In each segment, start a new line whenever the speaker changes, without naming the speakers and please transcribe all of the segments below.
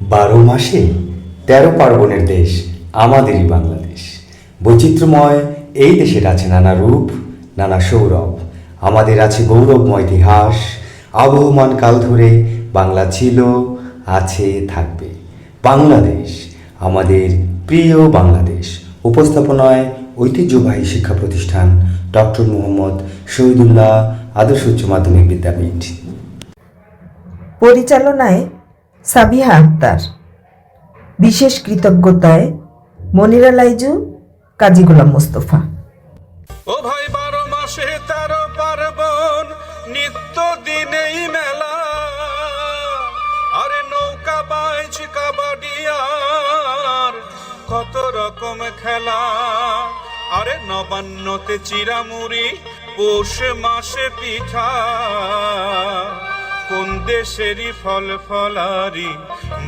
12 মাসে 13 পার্বণের দেশ আমাদেরই বাংলাদেশ। বৈচিত্র্যময় এই দেশের আছে নানা রূপ, নানা সৌরভ। আমাদের আছে গৌরবময় ইতিহাস। আবহমান কাল ধরে বাংলা ছিল, আছে, থাকবে। বাংলাদেশ আমাদের প্রিয় বাংলাদেশ। উপস্থাপনায় ঐতিহ্যবাহী শিক্ষা প্রতিষ্ঠান ডক্টর মোহাম্মদ শহীদুল্লাহ আদর্শ উচ্চ মাধ্যমিক বিদ্যাপীঠ।
পরিচালনায় সাবিহা আক্তার। বিশেষ কৃতজ্ঞতায় মনিরা লাইজু, কাজী গোলাম মোস্তফা।
ও ভাই 12 মাসে 13 পার্বণ, নিত্য দিনেই মেলা। আরে নৌকা বাইচ কাবাডি আর কত রকম খেলা। আরে নবান্নতে চিরামুড়ি, পৌষ মাসে পিঠা। কোন দেশেরই ফল ফলারি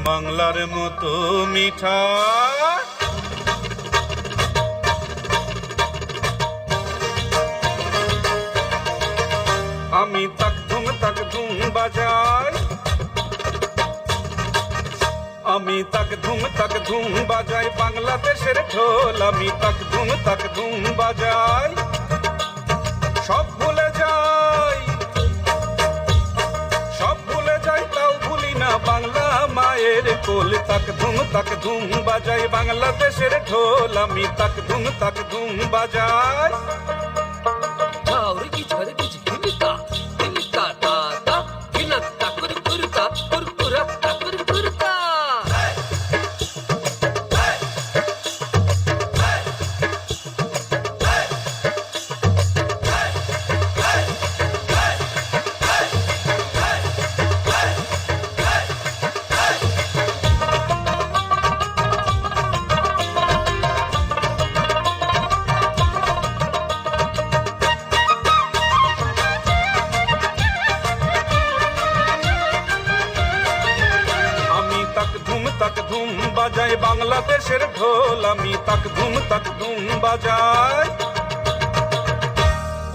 বাংলার মতো মিঠা। আমি তাক ধুম বাজাই, আমি তাক ধুম বাজাই বাংলাদেশের ঢোল। আমি তাক ধুম বাজাই, সব ভুলে যাই, সব ভুলে যাই, তাও ভুলি না বাংলা মায়ের কোল। তাক ধুম বাজাই বাংলাদেশের ঢোল। আমি তাক ধুম বাজাই। তাক ধুম বাজাই বাংলাদেশের ঢোল। আমি তাক ধুম বাজাই।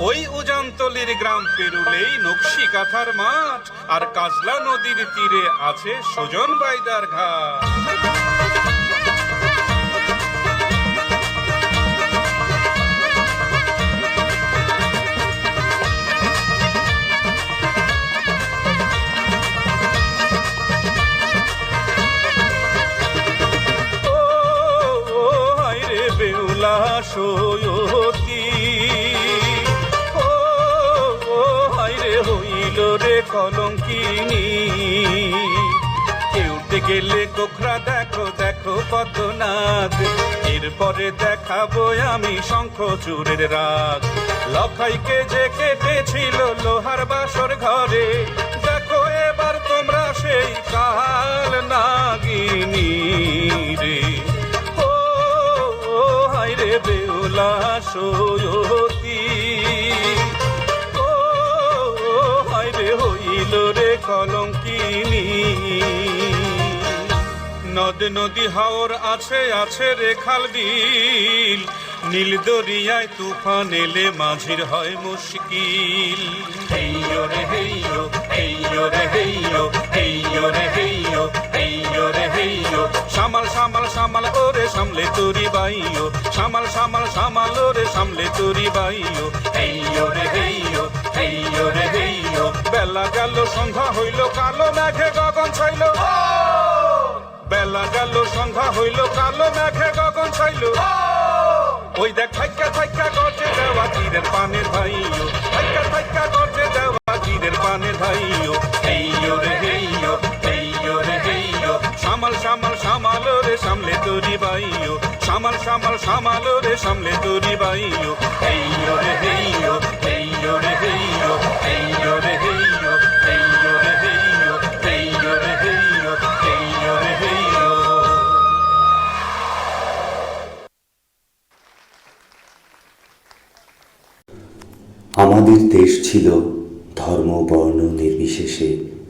ওই উজানতলির গ্রাম পেরুলেই নকশি কাঁথার মাঠ, আর কাজলা নদীর তীরে আছে সুজন বাইদার ঘাট। সয়তি ও হায়রে হইল রে কলঙ্কিনী। কেউতে গেলে কোখরা দেখো দেখো পদ্মনাথ। এরপরে দেখাবো আমি শঙ্খ চূড়ের রাত। লখাইকে যে কেটেছিল লোহার বাসর ঘরে, দেখো এবার তোমরা সেই কাল নাগিনী রে। হায়রে বেউলা সয়তি ও হায়রে হইল রে কলঙ্কিনী। নদ নদী হাওর আছে আছে রে খাল বিল। নীল দরিয়ায় তুফান এলে মাঝির হয় মুশকিল। হেইয়ো রে হেইয়ো, হেইয়ো রে হেইয়ো, হেইয়ো রে হেইয়ো, হেইয়ো রে হেইয়ো। সামাল সামাল সামাল ওরে সামলে তোরি বাইও, সামাল সামাল সামাল ওরে সামলে তোরি বাইও। হেইয়ো রে হেইয়ো, হেইয়ো রে হেইয়ো। বেলা গেল সন্ধ্যা হইল, কালো মেঘে গগন ছাইল। বেলা গেল সন্ধ্যা হইল, কালো মেঘে গগন ছাইল। ওই দেখ থাইকা থাইকা গর্জে দেওয়া তীরের পানের ভাইও, থাইকা থাইকা গর্জে দেওয়া তীরের পানের ভাইও। হেইয়ো রে হেইয়ো, হেইয়ো রে হেইয়ো। সামাল সামাল সামাল রে সামলে তোরি বাইও, সামাল সামাল সামাল রে সামলে তোরি বাইও। হেইয়ো রে হেইয়ো, হেইয়ো রে হেইয়ো, হেইয়ো রে হেইয়ো, হেইয়ো রে হেইয়ো, হেইয়ো রে হেইয়ো, হেইয়ো রে হেইয়ো।
আমাদের দেশ ছিল ধর্ম বর্ণ নির্বিশেষে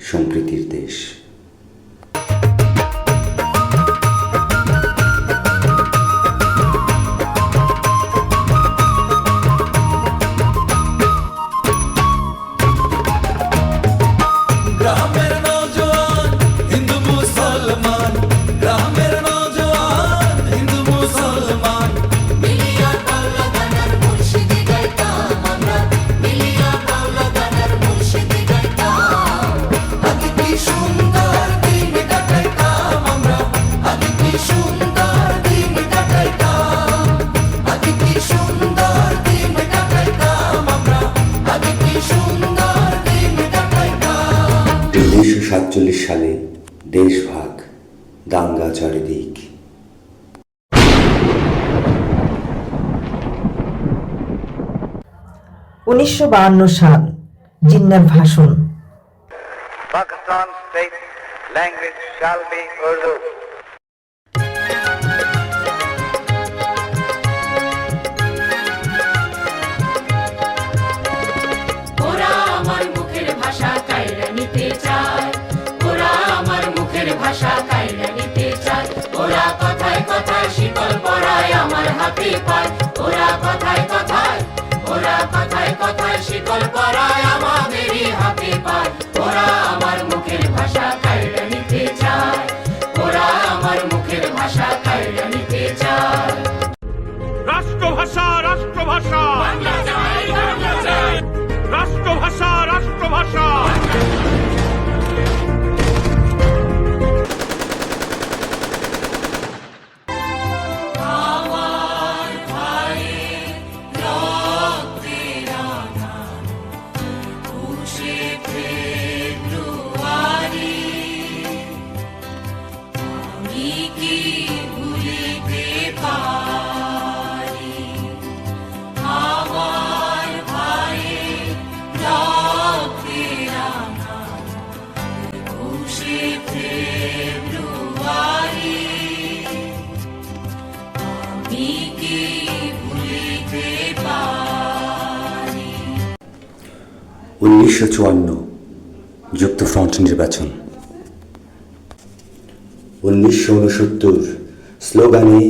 সম্প্রীতির দেশ।
গ্রামের নওজোয়ান হিন্দু মুসলমান
সালে দেশভাগ, দাঙ্গা চারিদিক।
1952 সাল, জিন্নার ভাষণ।
Pakistan state language shall be Urdu.
ওরা আমার মুখের ভাষা কাইরা নিতে চায়, ওরা আমার মুখের ভাষা কাইরা নিতে চায়। ওরা কথায় কথায় শিকল পরায় আমার হাতে পায়, ওরা কথায় কথায়, ওরা কথায় কথায় শিকল পরায় আমাদেরই হাতে পায়। ওরা আমার মুখের ভাষা কাইরা নিতে চায়, ওরা আমার মুখের ভাষা কাইরা নিতে চায়।
রাষ্ট্রভাষা রাষ্ট্রভাষা
বাংলা চাই, বাংলা চাই,
রাষ্ট্রভাষা রাষ্ট্রভাষা।
আমার ভাইয়ের রক্তে রাঙা 21শে ফেব্রুয়ারি, আমি কি ভুলিতে পারি? আমার ভাইয়ের রক্তে রাঙা 21শে ফেব্রুয়ারি, আমি কি ভুলিতে পারি?
1954 যুক্তফ্রন্ট নির্বাচন। 1969 স্লোগানে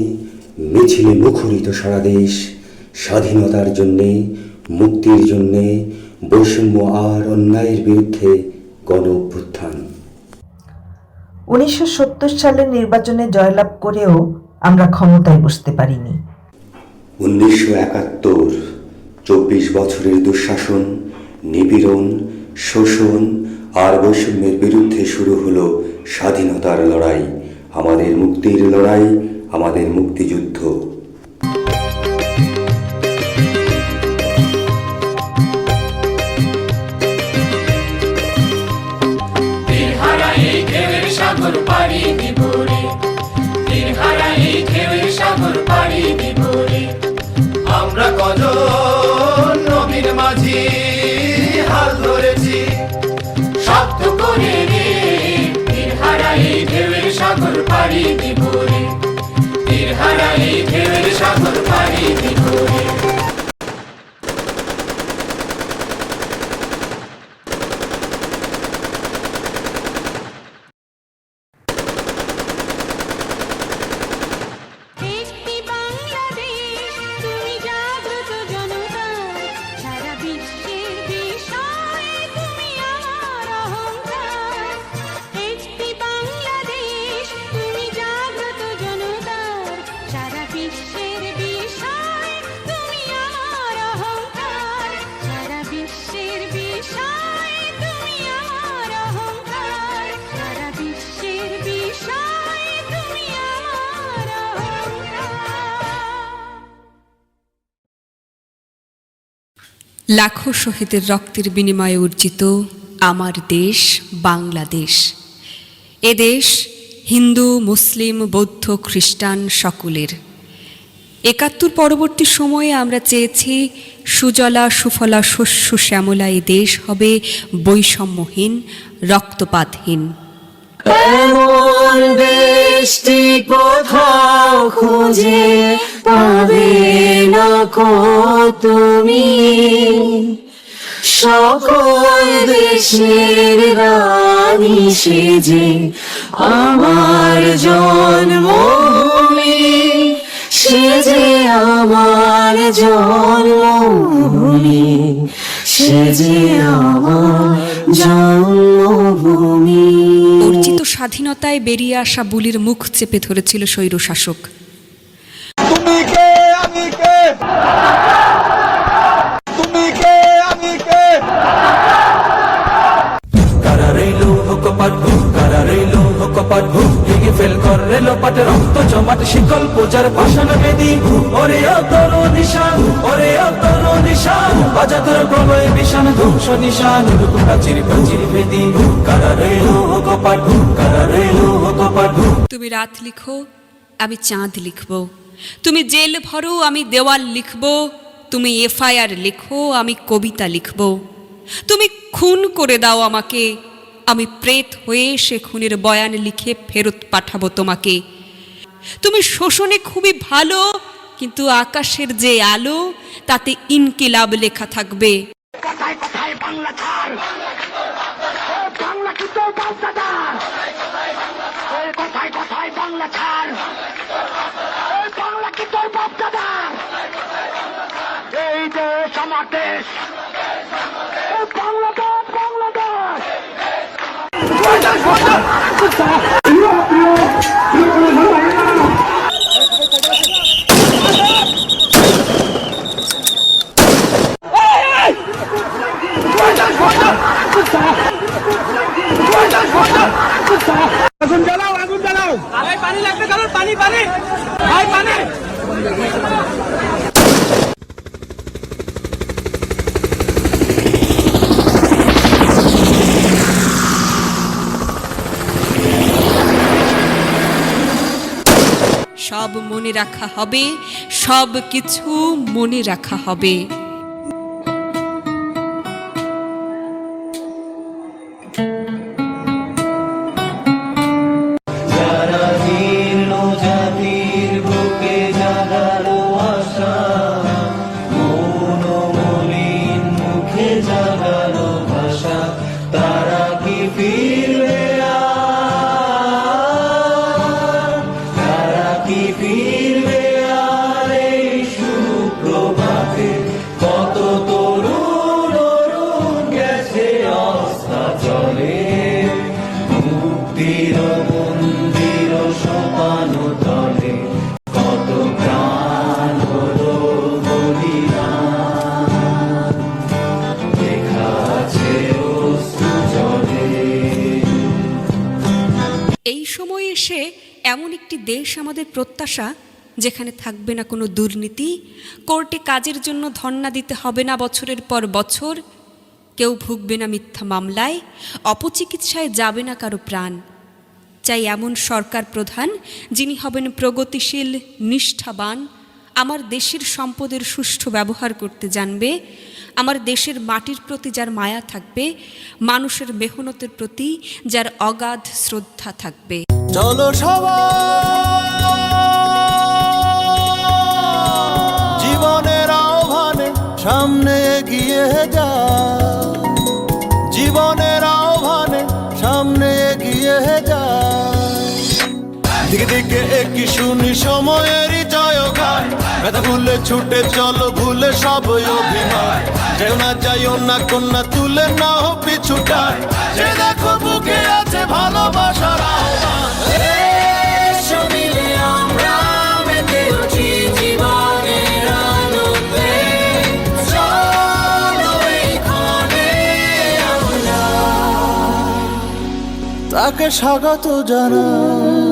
মিছিলে মুখরিত সারা দেশ, স্বাধীনতার জন্যে, মুক্তির জন্যে, বৈষম্য আর অন্যায়ের বিরুদ্ধে গণ অভ্যুত্থান।
1970 সালের নির্বাচনে জয়লাভ করেও আমরা ক্ষমতায় বসতে পারিনি।
1971 24 বছরের দুঃশাসন, নিপীড়ন, শোষণ আর বৈষম্যের বিরুদ্ধে শুরু হলো স্বাধীনতার লড়াই, আমাদের মুক্তির লড়াই, আমাদের মুক্তিযুদ্ধ।
তীরহারা এই ঢেউয়ের সাগর পাড়ি দিব রে, তীরহারা এই ঢেউয়ের সাগর পাড়ি দিব রে।
আমরা কজন নবীর মাঝি হাল ধরেছি,
শব্দ করে রে, তীরহারা এই ঢেউয়ের সাগর পাড়ি দিব রে, তীরহারা এই ঢেউয়ের সাগর পাড়ি দিব রে।
একটি বাংলাদেশ, তুমি জাগ্রত জনতার, সারা বিশ্বের বিষয়ে তুমি আমার অহংকার। একটি বাংলাদেশ, তুমি জাগ্রত জনতার, সারা বিশ্বের বিষয়ে তুমি আমার অহংকার। সারা বিশ্বের বিষয়ে তুমি আমার অহংকার। সারা বিশ্বের বিষয়ে তুমি আমার অহংকার।
লাখো শহীদের রক্তের বিনিময়ে অর্জিত আমার দেশ বাংলাদেশ। এ দেশ হিন্দু, মুসলিম, বৌদ্ধ, খ্রিস্টান সকলের। ৭১ পরবর্তী সময়ে আমরা চেয়েছি সুজলা সুফলা শস্য শ্যামলা এ দেশ হবে বৈষম্যহীন, রক্তপাতহীন।
এমন দেশটি কোথাও খুঁজে পাবে না কো তুমি, সকল দেশের রানী সেজে আমার জন্মভূমি, সেজে আমার জন্মভূমি, সেজে আমার জন্মভূমি।
অর্জিত স্বাধীনতায় বেরিয়ে আসা বুলির মুখ চেপে ধরেছিল স্বৈরশাসক।
তুমি কে আমি কে, তুমি কে আমি কে। কারা রইল হুকপাত, কারা রইল হুকপাত। কপাট ভেঙে ফেল কর রেলোপাট রক্ত জমাট শিকল পূজার পাষাণ বেদি ওরে অতরু নিশান ওরে অতরু নিশান বাজা তোর প্রলয় বিশান ধ্বংস নিশান প্রাচীর প্রাচীর বেদি কারা রইল কপাট কারা রইল কপাট।
তুমি রাত লিখো, আমি চাঁদ লিখব। তুমি জেল ভরো, আমি দেওয়াল লিখব। তুমি এফআইআর লেখো, আমি কবিতা লিখব। তুমি খুন করে দাও আমাকে, আমি প্রেত হয়ে সে খুনের বয়ান লিখে ফেরত পাঠাবো তোমাকে। তুমি শোষণে খুবই ভালো, কিন্তু আকাশের যে আলো তাতে ইনকিলাব লেখা থাকবে।
কথায় কথায় বাংলা ছাড়, বাংলা কি তোর বাপদাদার? কথায় কথায় বাংলা ছাড়, বাংলা কি তোর বাপদাদার? এই দেশ আমার দেশ, বাংলাদেশ বাংলাদেশ।
আগুন জ্বালাও আগুন জ্বালাও ভাই পানি লাগবে কারণ পানি পানি ভাই পানি।
সব মনে রাখা হবে, সব কিছু মনে রাখা হবে। এই সময়ে এসে এমন একটি দেশ আমাদের প্রত্যাশা, যেখানে থাকবে না কোনো দুর্নীতি, কোর্টে কাজের জন্য ধর্ণা দিতে হবে না বছরের পর বছর, কেউ ভুগবে না মিথ্যা মামলায়, অপচিকিৎসায় যাবে না কারো প্রাণ। চাই এমন সরকার প্রধান যিনি হবেন প্রগতিশীল, নিষ্ঠাবান, আমার দেশের সম্পদের সুষ্ঠু ব্যবহার করতে জানবে, আমার দেশের মাটির প্রতি যার মায়া থাকবে, মানুষের মেহনতের প্রতি যার অগাধ শ্রদ্ধা থাকবে।
চলো সবাই জীবনের আহ্বানে সামনে এগিয়ে যা, জীবনের আহ্বানে সামনে এগিয়ে যা। দিকে দিকে একই শুনি সময়েরই জয় গায়, ব্যথা ভুলে ছুটে চলো ভুলে সব অভিনয়। যেও না যাইও না কন্যা তুলে না হো পিছুটায়, যে দেখো বুকে আছে ভালোবাসার আহ্বান। এসো মিলে আমরা মেতে উঠি জীবনের আনন্দে, চলো এইখানে আমরা তাকে স্বাগত জানাই।